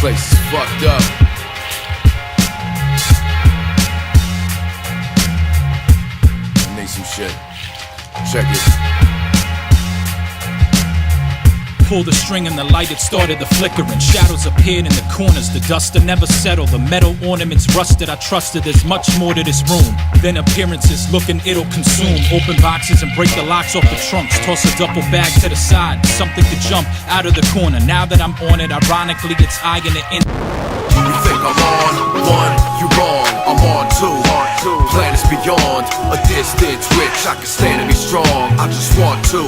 place is fucked up. I need some shit. Check it. Pulled the string and the light, it started to flickering. Shadows appeared in the corners, the dust had never settled. The metal ornaments rusted, I trusted there's much more to this room than appearances, looking it'll consume. Open boxes and break the locks off the trunks. Toss a duffel bag to the side, something to jump out of the corner. Now that I'm on it, ironically it's eyeing the end. You think I'm on one, you wrong, I'm on two. Planets beyond a distance which I can stand and be strong. I just want to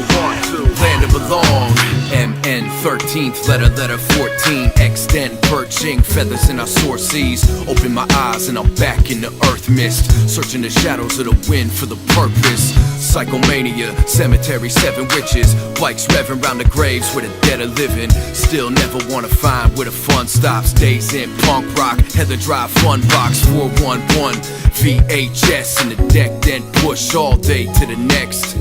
land and belong. MN 13th letter 14. Extend perching feathers in our sore seas. Open my eyes and I'm back in the earth mist, searching the shadows of the wind for the purpose. Psychomania, cemetery, 7 witches. Bikes revving round the graves where the dead are living. Still never wanna find where the fun stops. Days in punk rock, Heather Drive fun box 411. VHS in the deck, then push all day to the next.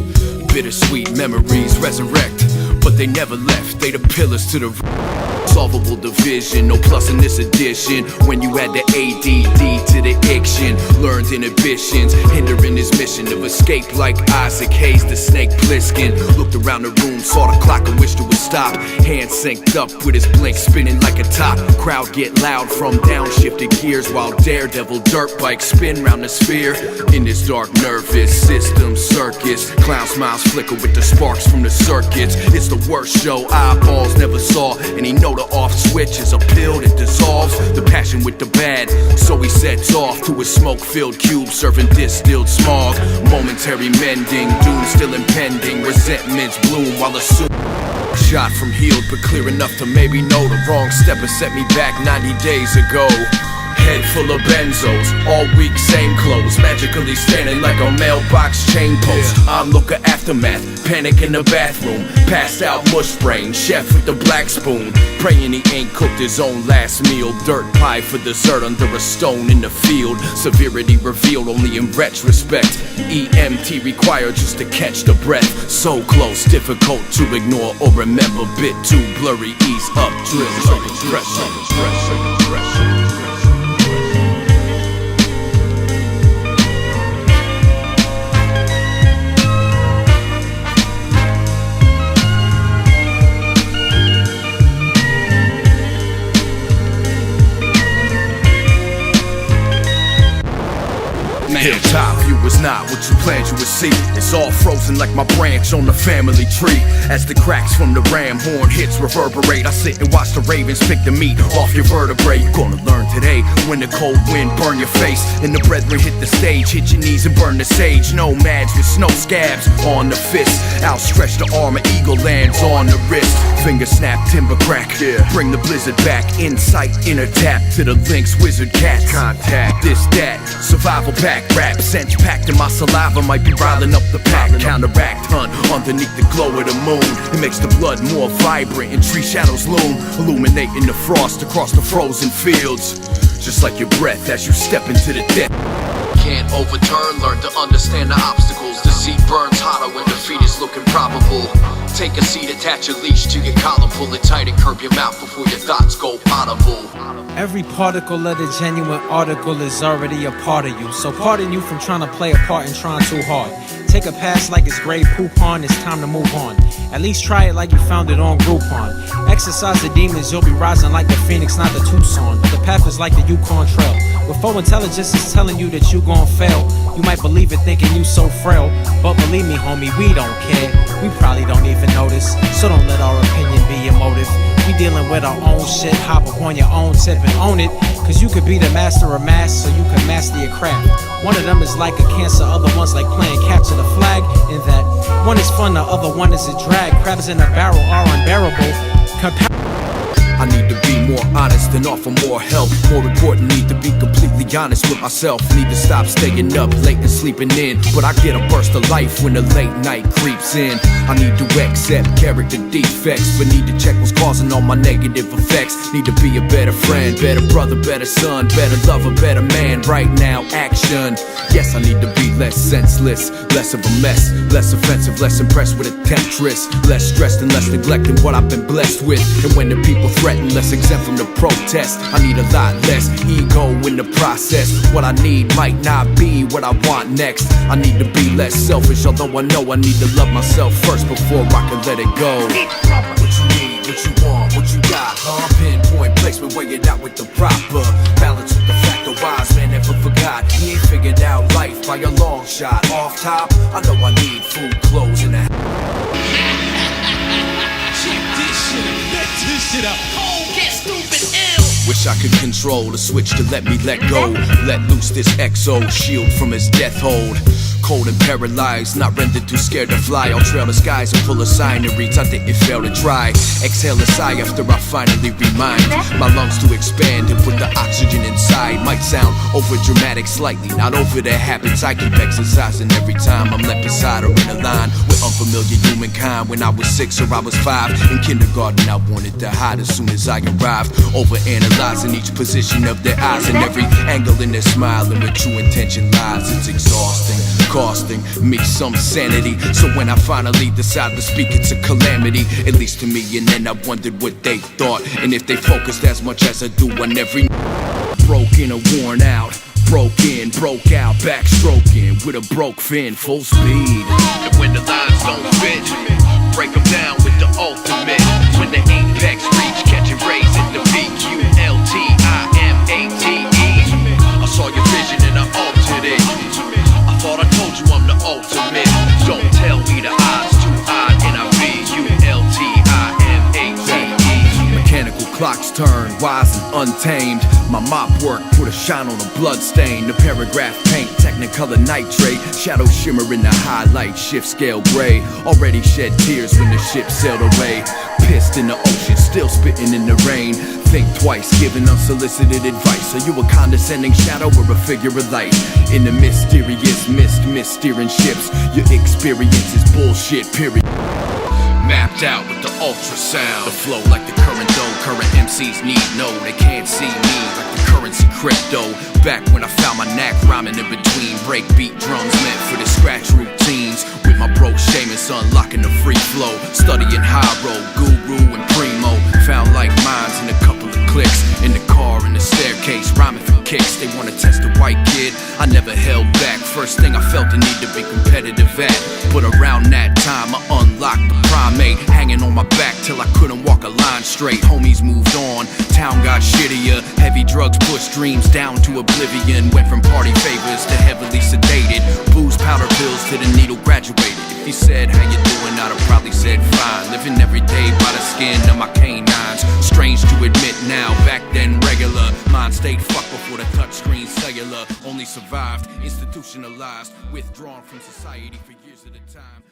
Bittersweet memories resurrect, but they never left. They the pillars to the solvable division. No plus in this edition. When you add the ADD to the iction, learned inhibitions, hindering his mission of escape like Isaac Hayes, the snake Plissken. Looked around the room, saw the clock and wished it would stop. Hands synced up with his blink, spinning like a top. Crowd get loud from downshifted gears while daredevil dirt bikes spin round the sphere. In this dark nervous system circus, clown smiles flicker with the sparks from the circuits. It's the worst show eyeballs never saw, and he know the off switch is a pill that dissolves the passion with the bad. So he sets off to a smoke-filled cube serving distilled smog. Momentary mending, doom still impending. Resentments bloom while assumed shot from healed, but clear enough to maybe know the wrong step has set me back 90 days ago. Head full of benzos, all week same clothes, magically standing like a mailbox chain post. Onlooker aftermath, panic in the bathroom, passed out mush brain, chef with the black spoon, praying he ain't cooked his own last meal. Dirt pie for dessert under a stone in the field. Severity revealed only in retrospect. EMT required just to catch the breath. So close, difficult to ignore or remember. Bit too blurry, ease up, drill, pressure. Hilltop view was not what you planned you would see. It's all frozen like my branch on the family tree. As the cracks from the ram horn hits reverberate, I sit and watch the ravens pick the meat off your vertebrae. You gonna learn today when the cold wind burn your face and the brethren hit the stage. Hit your knees and burn the sage. Nomads with snow scabs on the fist. Outstretch the arm, an eagle lands on the wrist. Finger snap, timber crack. Bring the blizzard back. Insight, inner tap to the lynx wizard cats. Contact, this, that, survival pack. Rap sense packed in my saliva might be riling up the pack. Counteract hunt underneath the glow of the moon. It makes the blood more vibrant and tree shadows loom, illuminating the frost across the frozen fields. Just like your breath as you step into the death. Can't overturn, learn to understand the obstacles. The seat burns hotter when defeat is looking probable. Take a seat, attach a leash to your collar, pull it tight and curb your mouth before your thoughts go audible. Every particle of the genuine article is already a part of you. So pardon you from trying to play a part and trying too hard. Take a pass like it's grade poupon, it's time to move on. At least try it like you found it on Groupon. Exercise the demons, you'll be rising like the Phoenix, not the Tucson. The path is like the Yukon Trail. Before intelligence is telling you that you gon' fail, you might believe it thinking you so frail. But believe me, homie, we don't care. We probably don't even notice, so don't let our opinion be your motive. We dealing with our own shit, hop up on your own tip and own it. Cause you could be the master of mass, so you can master your craft. One of them is like a cancer, other one's like playing capture the flag. In that, one is fun, the other one is a drag. Crabs in a barrel are unbearable. I need to be more honest and offer more help. More important, need to be completely honest with myself. Need to stop staying up late and sleeping in. But I get a burst of life when the late night creeps in. I need to accept character defects, but need to check what's causing all my negative effects. Need to be a better friend, better brother, better son, better lover, better man. Right now, action. Yes, I need to be less senseless, less of a mess, less offensive, less impressed with a temptress, less stressed and less neglecting what I've been blessed with. And when the people threaten, less exempt from the pro test. I need a lot less ego in the process. What I need might not be what I want next. I need to be less selfish, although I know I need to love myself first before I can let it go. What you need, what you want, what you got, huh? Pinpoint placement, weigh it out with the proper balance with the fact the wise man never forgot. He ain't figured out life by a long shot. Off top, I know I need food, clothes, and a Check this shit up, let this shit up. Cold, get stupid ill. Wish I could control the switch to let me let go. Let loose this exo, shield from his death hold. Cold and paralyzed, not rendered too scared to fly. I'll trail the skies and full of signeries, I didn't fail to try. Exhale a sigh after I finally remind my lungs to expand and put the oxygen inside. Might sound over dramatic slightly, not over the habits I keep exercising every time I'm left beside or in a line with unfamiliar humankind. When I was 6 or I was 5 in kindergarten, I wanted to hide as soon as I arrived. Overanalyzing each position of their eyes and every angle in their smile, and where true intention lies. It's exhausting, costing me some sanity. So when I finally decide to speak, it's a calamity, at least to me. And then I wondered what they thought, and if they focused as much as I do on every broken or worn out. Broke in, broke out, backstroking with a broke fin, full speed. And when the lines don't fit, break them down with the ultimate. When the apex reach, catching rays at the VQLTIMATE. I saw your vision and I altered it. I thought I told you I'm the ultimate. Don't tell me the odds too odd. NIVULTIMATE. Mechanical clocks turn, wise and untamed. My mop work put a shine on a blood stain. The paragraph paint, technicolor nitrate. Shadow shimmer in the highlight, shift scale gray. Already shed tears when the ship sailed away. Pissed in the ocean, still spitting in the rain. Think twice, giving unsolicited advice. Are you a condescending shadow or a figure of light? In the mysterious mist steering ships. Your experience is bullshit, period. Mapped out with the ultrasound. The flow like the current though. Current MCs need know they can't see me like the currency crypto. Back when I found my knack rhyming in between breakbeat drums meant for the scratch routines. With my bro Seamus unlocking the free flow. Studying high road, guru and primo. Found like minds in a couple of clicks. In the car, in the staircase, rhyming for kicks. They wanna test a white kid, I never held back. First thing I felt the need to be competitive at. But around that time I unlocked the primate. Hanging on my back till I couldn't walk a line straight. Homies moved on, town got shittier. Heavy drugs pushed dreams down to oblivion. Went from party favors to heavily sedated. Booze, powder pills to the needle graduated. If you said how you doing, I'd have probably said fine. Living every day by the skin of my canines. Strange to admit now, back then regular. Mind stayed fucked before the touchscreen cellular. Only survived, institutionalized, withdrawn from society for years at a time.